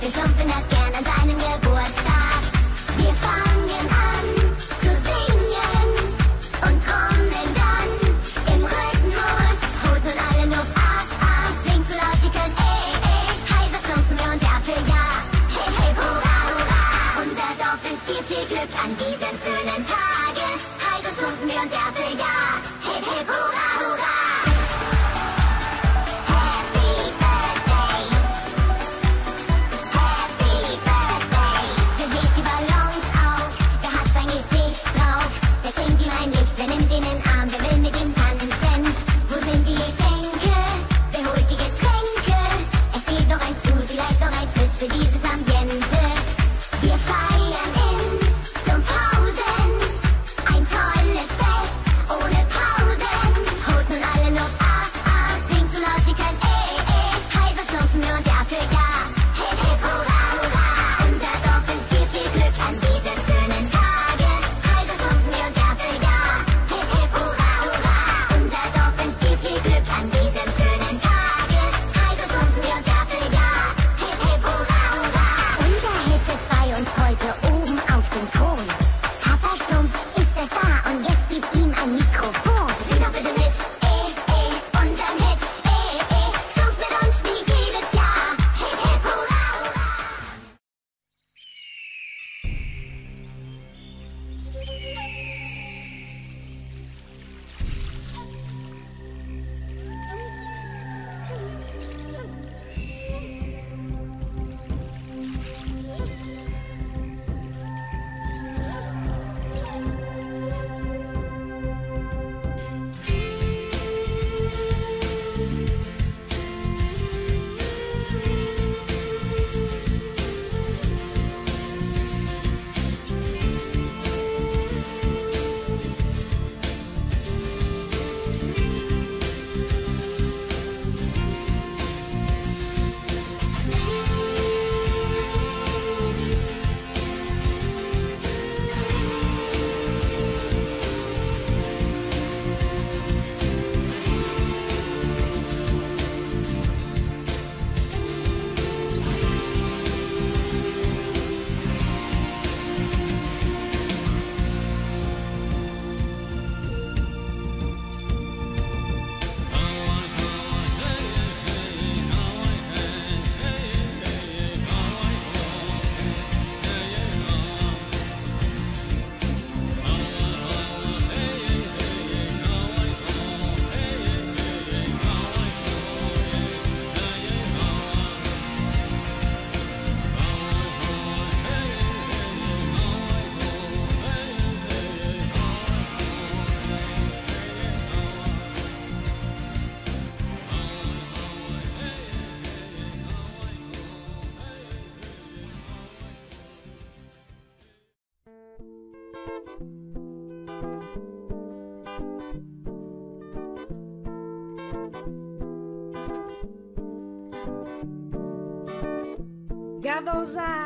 Wir schrumpfen das gern an seinem Geburtstag. Wir fangen an zu singen und trommeln dann im Rhythmus. Holt nun alle Luft ab, singt so laut ihr könnt, heiser schrumpfen wir und Jahr für Jahr. Hip, hip, hurra, hurra. Unser Dorf wünscht dir viel Glück an diesem schönen Tage. Heiser schrumpfen wir und Jahr für Jahr. Hip, hip, hurra, hurra. Für dieses Ambiente. Wir feiern in Stumpfhausen ein tolles Fest ohne Pausen. Holt nun alle Luft ab, singt so laut ihr könnt, heiser schrumpfen wir und Jahr für Jahr. Hip, hip, hurra, hurra. Unser Dorf wünscht dir viel Glück an diesem schönen Tage. Heiser schrumpfen wir und Jahr für Jahr. Hip, hip, hurra, hurra. Unser Dorf wünscht dir viel Glück an diesem schönen Tage. Heiser schrumpfen wir und Jahr für Jahr. Heute oben auf dem Thron. Papa Schlumpf ist es da und jetzt gibt ihm ein Mikrofon. Sing doch bitte mit, unseren Hit, Schlumpf mit uns wie jedes Jahr. Hip, hip, hurra, hurra.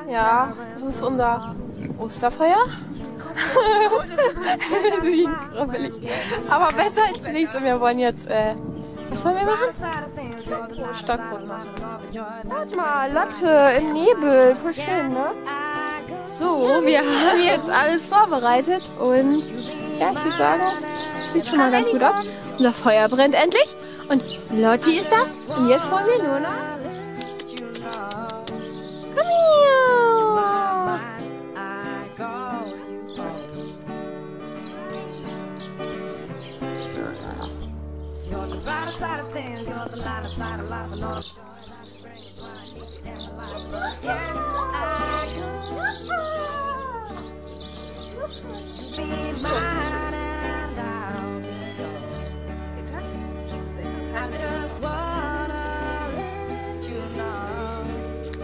Ja, das ist unser Osterfeuer. Wir sind grabbelig. Aber besser als nichts. Und wir wollen jetzt, was wollen wir machen? Stadtgrund machen. Warte mal, Lotte im Nebel. Voll schön, ne? So, wir haben jetzt alles vorbereitet. Und ja, ich würde sagen, sieht schon mal ganz gut aus. Unser Feuer brennt endlich. Und Lotti ist da. Und jetzt wollen wir nur noch... Komm hier!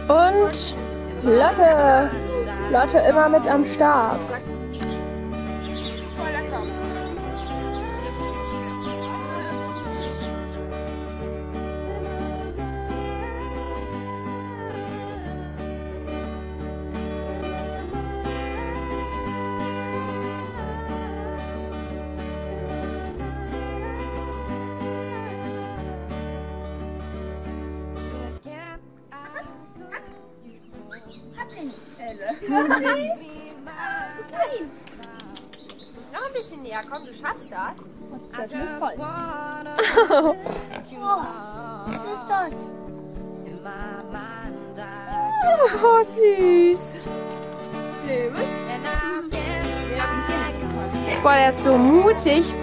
Und Lotte. Lotte immer mit am Start. Noch ein bisschen näher, komm, du schaffst das. Das ist nicht voll. Was ist das? Oh, süß. Boah, der ist so mutig.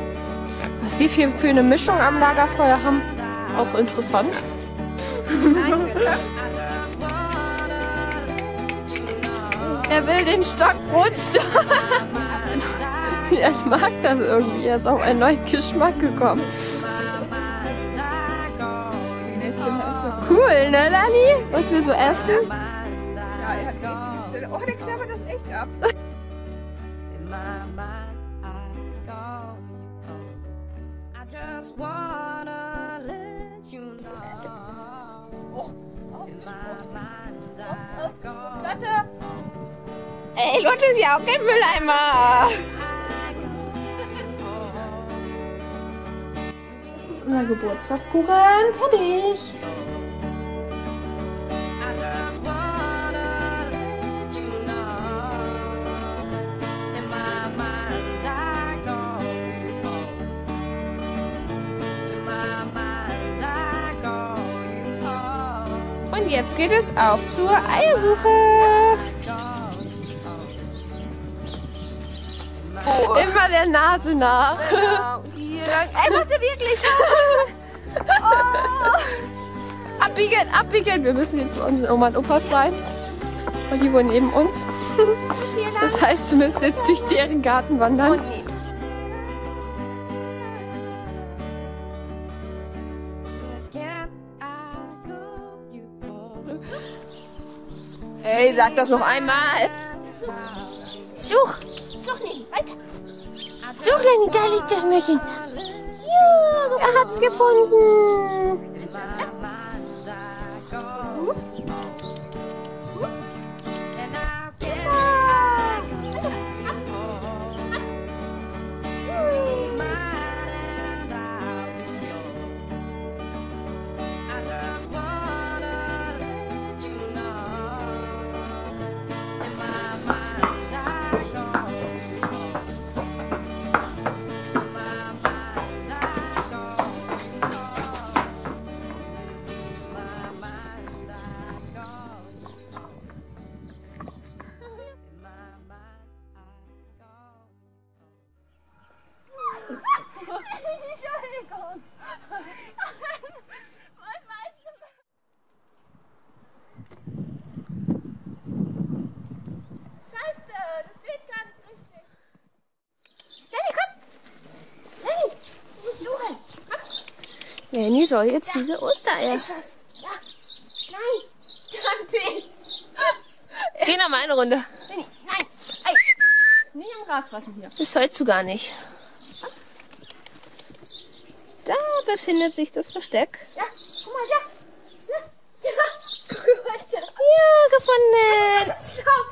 Was wir für eine Mischung am Lagerfeuer haben, auch interessant. Er will den Stock Brotstock. Ja, ich mag das irgendwie. Er ist auf einen neuen Geschmack gekommen. Cool, ne, Lani? Was wir so essen? Ja, er hat die richtige Stelle. Oh, der klappert das echt ab. Lotte! Ey, Lotte ist ja auch kein Mülleimer! Das ist unser Geburtstagskuchen. Fertig! Und jetzt geht es auf zur Eiersuche. Immer der Nase nach. Ey, warte wirklich. Abbiegen, abbiegen. Wir müssen jetzt bei unseren Oma und Opas rein. Und die wohnen neben uns. Das heißt, du müsst jetzt durch deren Garten wandern. Hey, sag das noch einmal. Such! Such, Lenny, weiter! Such, Lenny, da liegt das Mädchen. Ja, Er hat's gefunden. Lenny soll jetzt diese Ostereier. Ja. Nein! Dann Geh noch mal eine Runde. Lenny, nein! Ei! Nicht am Gras fressen hier. Das sollst du gar nicht. Da befindet sich das Versteck. Ja, guck mal, da! Ja, guck mal, da! Ja, gefunden. Stopp!